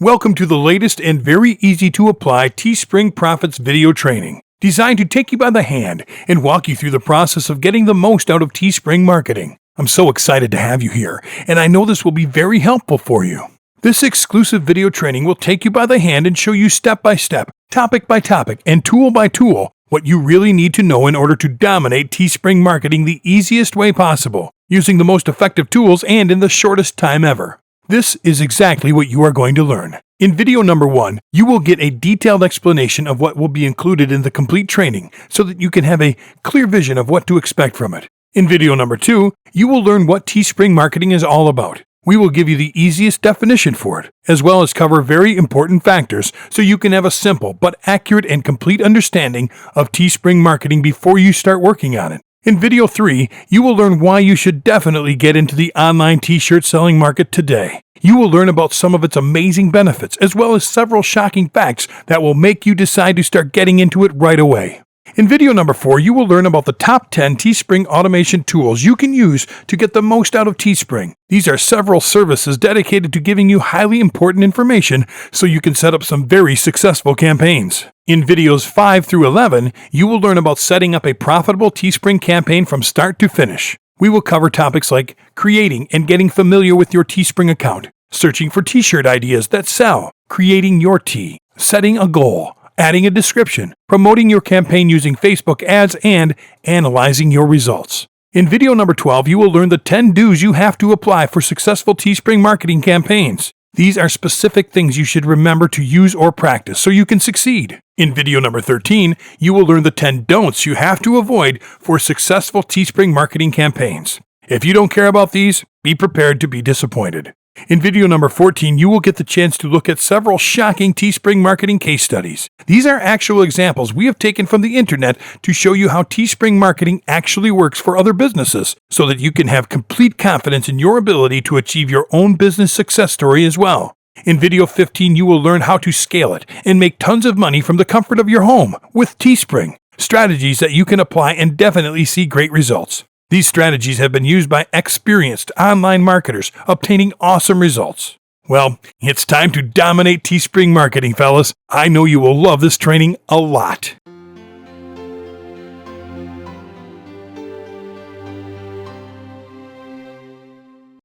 Welcome to the latest and very easy to apply Teespring Profits video training, designed to take you by the hand and walk you through the process of getting the most out of Teespring marketing. I'm so excited to have you here, and I know this will be very helpful for you. This exclusive video training will take you by the hand and show you step by step, topic by topic, and tool by tool what you really need to know in order to dominate Teespring marketing the easiest way possible, using the most effective tools and in the shortest time ever. This is exactly what you are going to learn. In video number 1, you will get a detailed explanation of what will be included in the complete training so that you can have a clear vision of what to expect from it. In video number 2, you will learn what Teespring marketing is all about. We will give you the easiest definition for it, as well as cover very important factors so you can have a simple but accurate and complete understanding of Teespring marketing before you start working on it. In video 3, you will learn why you should definitely get into the online t-shirt selling market today. You will learn about some of its amazing benefits, as well as several shocking facts that will make you decide to start getting into it right away. In video number 4, you will learn about the top 10 Teespring automation tools you can use to get the most out of Teespring. These are several services dedicated to giving you highly important information so you can set up some very successful campaigns. In videos 5 through 11, you will learn about setting up a profitable Teespring campaign from start to finish. We will cover topics like creating and getting familiar with your Teespring account, searching for t-shirt ideas that sell, creating your tee, setting a goal, adding a description, promoting your campaign using Facebook ads, and analyzing your results. In video number 12, you will learn the 10 do's you have to apply for successful Teespring marketing campaigns. These are specific things you should remember to use or practice so you can succeed. In video number 13, you will learn the 10 don'ts you have to avoid for successful Teespring marketing campaigns. If you don't care about these, be prepared to be disappointed. In video number 14, you will get the chance to look at several shocking Teespring marketing case studies. These are actual examples we have taken from the internet to show you how Teespring marketing actually works for other businesses, so that you can have complete confidence in your ability to achieve your own business success story as well. In video 15, you will learn how to scale it and make tons of money from the comfort of your home with Teespring, strategies that you can apply and definitely see great results. These strategies have been used by experienced online marketers, obtaining awesome results. Well, it's time to dominate Teespring marketing, fellas. I know you will love this training a lot.